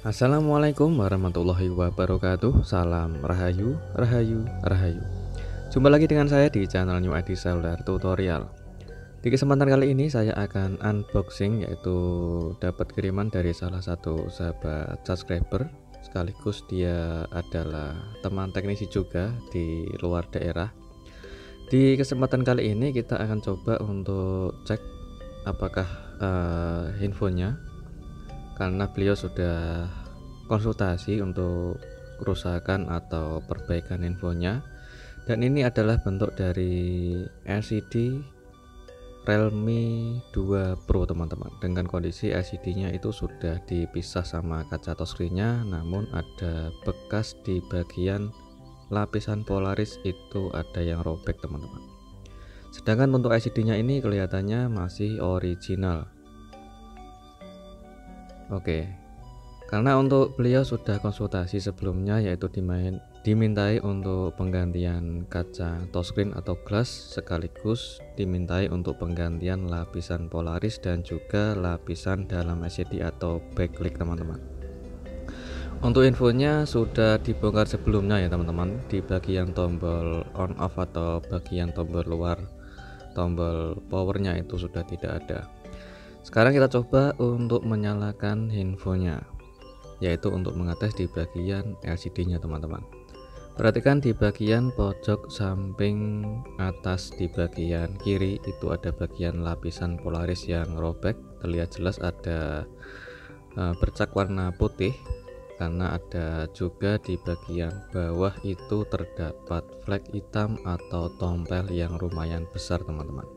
Assalamualaikum warahmatullahi wabarakatuh. Salam Rahayu, Rahayu, Rahayu. Jumpa lagi dengan saya di channel New ID Cellular Tutorial. Di kesempatan kali ini saya akan unboxing, yaitu dapat kiriman dari salah satu sahabat subscriber, sekaligus dia adalah teman teknisi juga di luar daerah. Di kesempatan kali ini kita akan coba untuk cek apakah infonya, karena beliau sudah konsultasi untuk kerusakan atau perbaikan infonya, dan ini adalah bentuk dari LCD Realme 2 Pro teman-teman. Dengan kondisi LCD nya itu sudah dipisah sama kaca touchscreen-nya, namun ada bekas di bagian lapisan polaris itu ada yang robek teman-teman. Sedangkan untuk LCD nya ini kelihatannya masih original. Oke, karena untuk beliau sudah konsultasi sebelumnya, yaitu dimintai untuk penggantian kaca touchscreen atau glass, sekaligus dimintai untuk penggantian lapisan polaris dan juga lapisan dalam LCD atau backlight teman-teman. Untuk infonya sudah dibongkar sebelumnya ya teman-teman, di bagian tombol on off atau bagian tombol luar, tombol powernya itu sudah tidak ada. Sekarang kita coba untuk menyalakan infonya, yaitu untuk mengetes di bagian LCD nya teman-teman. Perhatikan di bagian pojok samping atas di bagian kiri itu ada bagian lapisan polaris yang robek, terlihat jelas ada bercak warna putih, karena ada juga di bagian bawah itu terdapat flek hitam atau tompel yang lumayan besar teman-teman.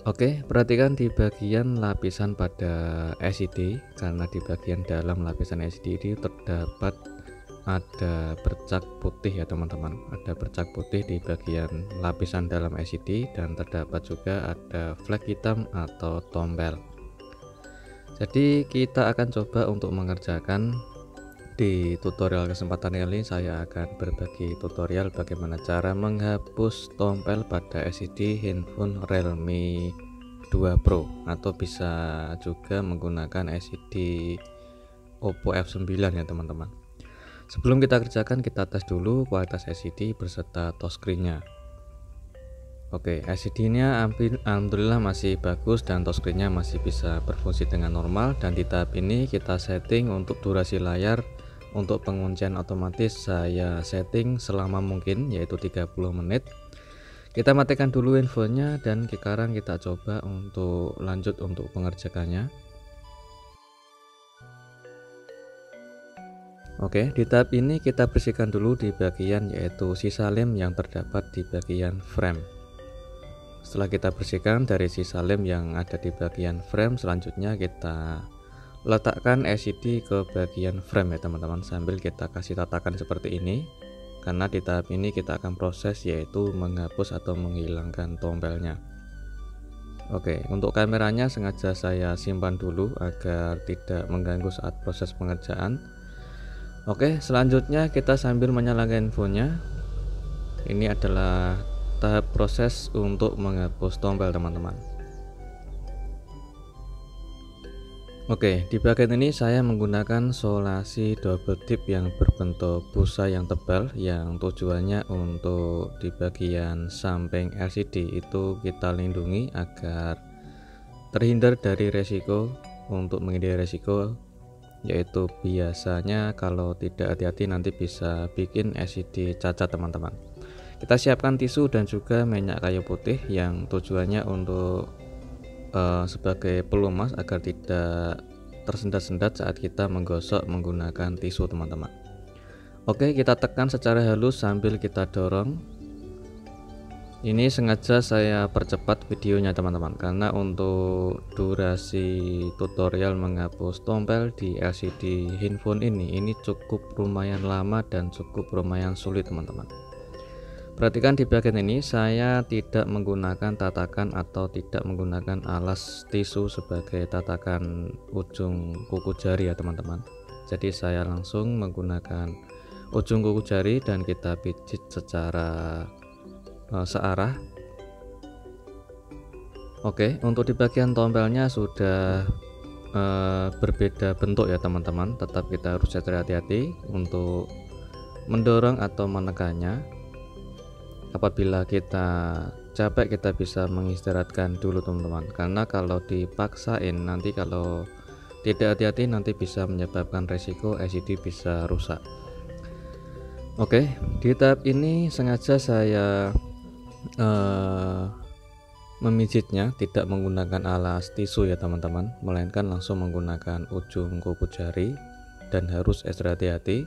Oke, perhatikan di bagian lapisan pada LCD, karena di bagian dalam lapisan LCD ini terdapat ada bercak putih ya teman-teman. Ada bercak putih di bagian lapisan dalam LCD dan terdapat juga ada flek hitam atau tombel. Jadi kita akan coba untuk mengerjakan di tutorial kesempatan kali. Saya akan berbagi tutorial bagaimana cara menghapus tompel pada LCD handphone Realme 2 Pro, atau bisa juga menggunakan LCD Oppo F9 ya teman-teman. Sebelum kita kerjakan, kita tes dulu kualitas LCD beserta touchscreen-nya. Oke, LCD-nya alhamdulillah masih bagus dan touchscreen-nya masih bisa berfungsi dengan normal. Dan di tahap ini kita setting untuk durasi layar. Untuk penguncian otomatis saya setting selama mungkin, yaitu 30 menit. Kita matikan dulu infonya dan sekarang kita coba untuk lanjut untuk pengerjakannya. Oke, di tahap ini kita bersihkan dulu di bagian yaitu sisa lem yang terdapat di bagian frame. Setelah kita bersihkan dari sisa lem yang ada di bagian frame, selanjutnya kita letakkan LCD ke bagian frame ya teman-teman, sambil kita kasih tatakan seperti ini, karena di tahap ini kita akan proses yaitu menghapus atau menghilangkan tombelnya. Oke, untuk kameranya sengaja saya simpan dulu agar tidak mengganggu saat proses pengerjaan. Oke, selanjutnya kita sambil menyalakan infonya. Ini adalah tahap proses untuk menghapus tombel teman-teman. Oke, di bagian ini saya menggunakan solasi double tip yang berbentuk busa yang tebal, yang tujuannya untuk di bagian samping LCD itu kita lindungi agar terhindar dari resiko. Untuk menghindari resiko, yaitu biasanya kalau tidak hati-hati nanti bisa bikin LCD cacat teman-teman. Kita siapkan tisu dan juga minyak kayu putih yang tujuannya untuk sebagai pelumas agar tidak tersendat-sendat saat kita menggosok menggunakan tisu teman-teman. Oke, kita tekan secara halus sambil kita dorong. Ini sengaja saya percepat videonya teman-teman, karena untuk durasi tutorial menghapus tompel di LCD handphone ini cukup lumayan lama dan cukup lumayan sulit teman-teman. Perhatikan di bagian ini saya tidak menggunakan tatakan atau tidak menggunakan alas tisu sebagai tatakan ujung kuku jari ya teman-teman. Jadi saya langsung menggunakan ujung kuku jari dan kita pijit secara searah. Oke, untuk di bagian tombelnya sudah berbeda bentuk ya teman-teman. Tetap kita harus hati-hati untuk mendorong atau menekannya. Apabila kita capek, kita bisa mengistirahatkan dulu teman-teman, karena kalau dipaksain nanti, kalau tidak hati-hati, nanti bisa menyebabkan resiko LCD bisa rusak. Oke, di tahap ini sengaja saya memijitnya tidak menggunakan alas tisu ya teman-teman, melainkan langsung menggunakan ujung kuku jari, dan harus ekstra hati-hati.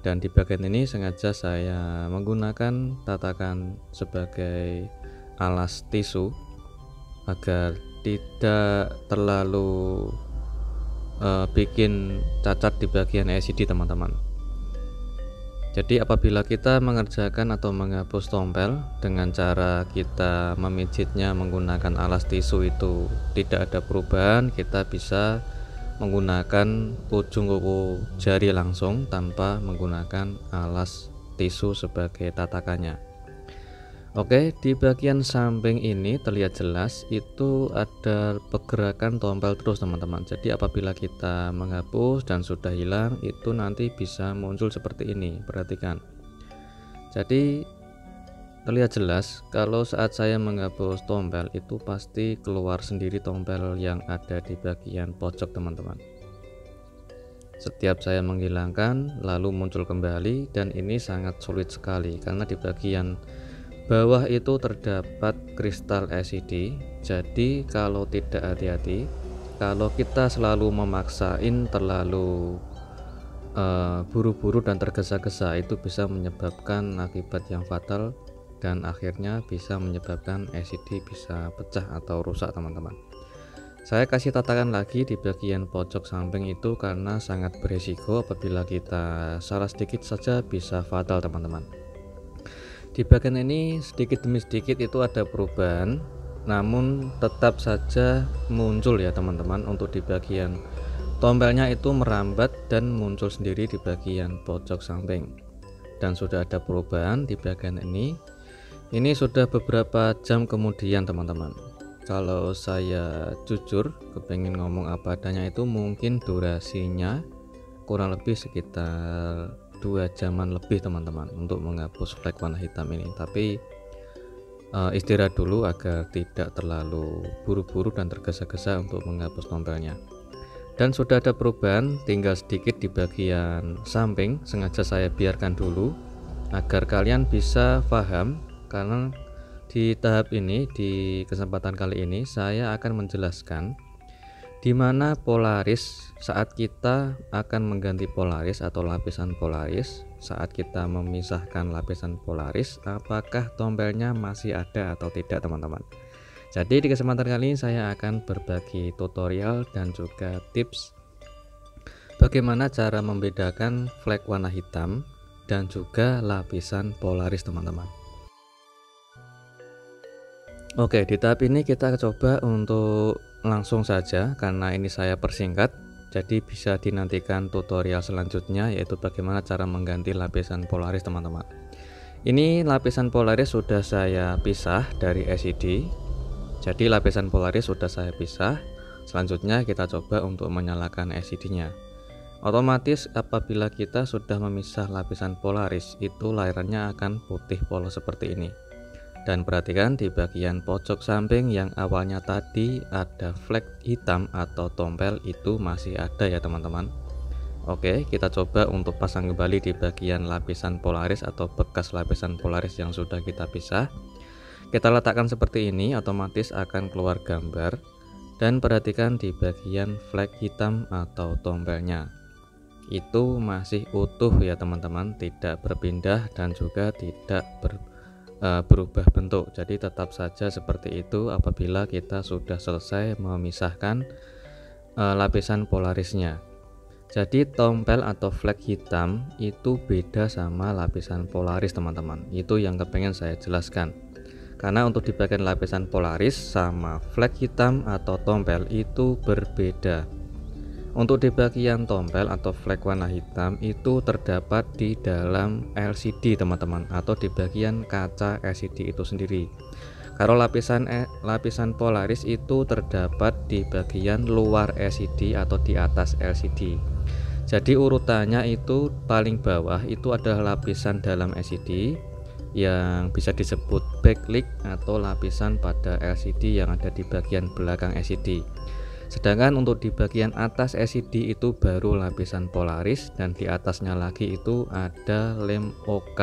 Dan di bagian ini sengaja saya menggunakan tatakan sebagai alas tisu agar tidak terlalu bikin cacat di bagian LCD teman-teman. Jadi apabila kita mengerjakan atau menghapus tompel dengan cara kita memijitnya menggunakan alas tisu itu tidak ada perubahan, kita bisa menggunakan ujung kuku jari langsung tanpa menggunakan alas tisu sebagai tatakannya. Oke, di bagian samping ini terlihat jelas itu ada pergerakan tompel terus teman-teman. Jadi apabila kita menghapus dan sudah hilang, itu nanti bisa muncul seperti ini. Perhatikan. Jadi terlihat jelas kalau saat saya menghapus tompel itu pasti keluar sendiri tompel yang ada di bagian pojok teman-teman. Setiap saya menghilangkan lalu muncul kembali, dan ini sangat sulit sekali karena di bagian bawah itu terdapat kristal LCD. Jadi kalau tidak hati-hati, kalau kita selalu memaksain terlalu buru-buru dan tergesa-gesa, itu bisa menyebabkan akibat yang fatal, dan akhirnya bisa menyebabkan LCD bisa pecah atau rusak teman-teman. Saya kasih tatakan lagi di bagian pojok samping itu karena sangat berisiko. Apabila kita salah sedikit saja bisa fatal teman-teman. Di bagian ini sedikit demi sedikit itu ada perubahan, namun tetap saja muncul ya teman-teman. Untuk di bagian tompelnya itu merambat dan muncul sendiri di bagian pojok samping, dan sudah ada perubahan di bagian ini. Ini sudah beberapa jam kemudian teman-teman. Kalau saya jujur kepengen ngomong apa adanya, itu mungkin durasinya kurang lebih sekitar 2 jaman lebih teman-teman untuk menghapus flek warna hitam ini. Tapi istirahat dulu agar tidak terlalu buru-buru dan tergesa-gesa untuk menghapus tompelnya. Dan sudah ada perubahan, tinggal sedikit di bagian samping. Sengaja saya biarkan dulu agar kalian bisa paham, karena di tahap ini, di kesempatan kali ini saya akan menjelaskan di mana polaris saat kita akan mengganti polaris atau lapisan polaris. Saat kita memisahkan lapisan polaris, apakah tompelnya masih ada atau tidak teman-teman. Jadi di kesempatan kali ini saya akan berbagi tutorial dan juga tips bagaimana cara membedakan flek warna hitam dan juga lapisan polaris teman-teman. Oke, di tahap ini kita coba untuk langsung saja, karena ini saya persingkat, jadi bisa dinantikan tutorial selanjutnya, yaitu bagaimana cara mengganti lapisan polaris teman-teman. Ini lapisan polaris sudah saya pisah dari LCD. Jadi lapisan polaris sudah saya pisah. Selanjutnya kita coba untuk menyalakan LCD-nya. Otomatis apabila kita sudah memisah lapisan polaris, itu layarnya akan putih polos seperti ini. Dan perhatikan di bagian pojok samping yang awalnya tadi ada flek hitam atau tompel, itu masih ada ya teman-teman. Oke, kita coba untuk pasang kembali di bagian lapisan polaris atau bekas lapisan polaris yang sudah kita pisah. Kita letakkan seperti ini, otomatis akan keluar gambar. Dan perhatikan di bagian flek hitam atau tompelnya, itu masih utuh ya teman-teman, tidak berpindah dan juga tidak berubah bentuk. Jadi tetap saja seperti itu apabila kita sudah selesai memisahkan lapisan polarisnya. Jadi tompel atau flek hitam itu beda sama lapisan polaris teman-teman. Itu yang kepengen saya jelaskan. Karena untuk di bagian lapisan polaris sama flek hitam atau tompel itu berbeda. Untuk di bagian tompel atau flek warna hitam itu terdapat di dalam LCD teman-teman, atau di bagian kaca LCD itu sendiri. Kalau lapisan polaris itu terdapat di bagian luar LCD atau di atas LCD. Jadi urutannya itu paling bawah itu adalah lapisan dalam LCD yang bisa disebut backlight atau lapisan pada LCD yang ada di bagian belakang LCD. Sedangkan untuk di bagian atas LCD itu baru lapisan polaris, dan di atasnya lagi itu ada lem OK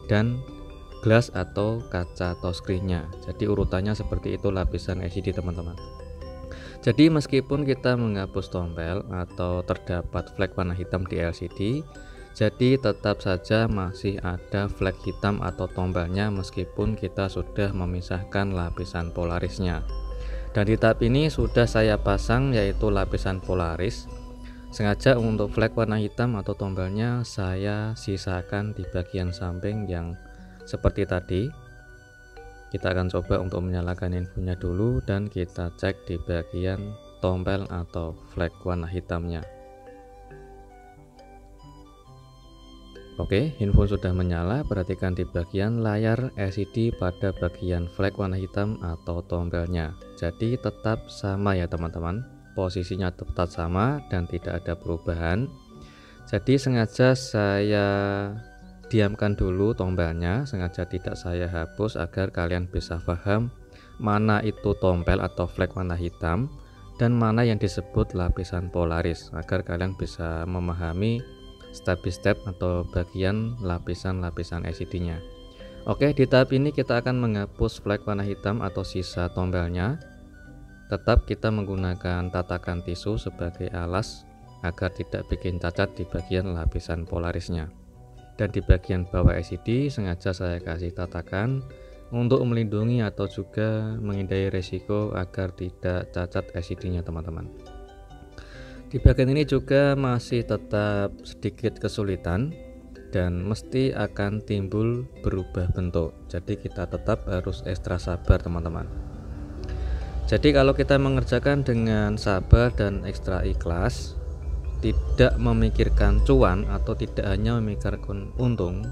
dan glass atau kaca touchscreen-nya. Jadi urutannya seperti itu lapisan LCD teman-teman. Jadi meskipun kita menghapus tombel atau terdapat flek warna hitam di LCD, jadi tetap saja masih ada flek hitam atau tombelnya meskipun kita sudah memisahkan lapisan polarisnya. Dan di tahap ini sudah saya pasang yaitu lapisan polaris. Sengaja untuk flek warna hitam atau tombelnya saya sisakan di bagian samping yang seperti tadi. Kita akan coba untuk menyalakan infonya dulu dan kita cek di bagian tombel atau flek warna hitamnya. Oke, info sudah menyala. Perhatikan di bagian layar LCD pada bagian flek warna hitam atau tombelnya. Jadi tetap sama ya teman-teman, posisinya tetap sama dan tidak ada perubahan. Jadi sengaja saya diamkan dulu tombelnya, sengaja tidak saya hapus agar kalian bisa paham mana itu tombel atau flek warna hitam dan mana yang disebut lapisan polaris, agar kalian bisa memahami step by step atau bagian lapisan-lapisan LCD-nya. Oke, di tahap ini kita akan menghapus flek warna hitam atau sisa tombelnya. Tetap kita menggunakan tatakan tisu sebagai alas agar tidak bikin cacat di bagian lapisan polarisnya. Dan di bagian bawah LCD sengaja saya kasih tatakan untuk melindungi atau juga menghindari resiko agar tidak cacat LCD-nya teman-teman. Di bagian ini juga masih tetap sedikit kesulitan dan mesti akan timbul berubah bentuk. Jadi kita tetap harus ekstra sabar teman-teman. Jadi kalau kita mengerjakan dengan sabar dan ekstra ikhlas, tidak memikirkan cuan atau tidak hanya memikirkan untung,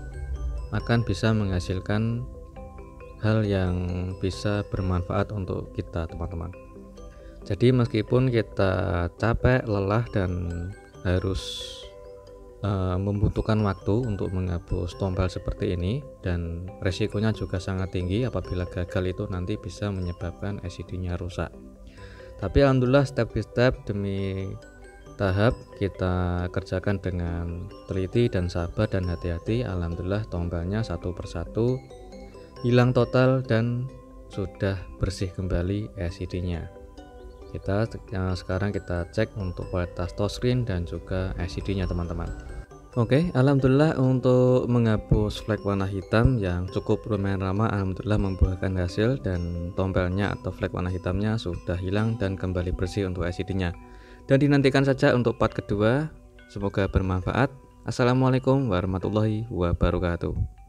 akan bisa menghasilkan hal yang bisa bermanfaat untuk kita teman-teman. Jadi meskipun kita capek, lelah dan harus membutuhkan waktu untuk menghapus tombel seperti ini, dan resikonya juga sangat tinggi apabila gagal itu nanti bisa menyebabkan LCD-nya rusak. Tapi alhamdulillah step by step demi tahap kita kerjakan dengan teliti dan sabar dan hati-hati. Alhamdulillah tombelnya satu persatu hilang total dan sudah bersih kembali LCD-nya. Sekarang kita cek untuk kualitas touchscreen dan juga LCD-nya teman-teman. Oke, alhamdulillah untuk menghapus flek warna hitam yang cukup lumayan lama, alhamdulillah membuahkan hasil dan tombelnya atau flek warna hitamnya sudah hilang dan kembali bersih untuk LCD-nya. Dan dinantikan saja untuk part kedua. Semoga bermanfaat. Assalamualaikum warahmatullahi wabarakatuh.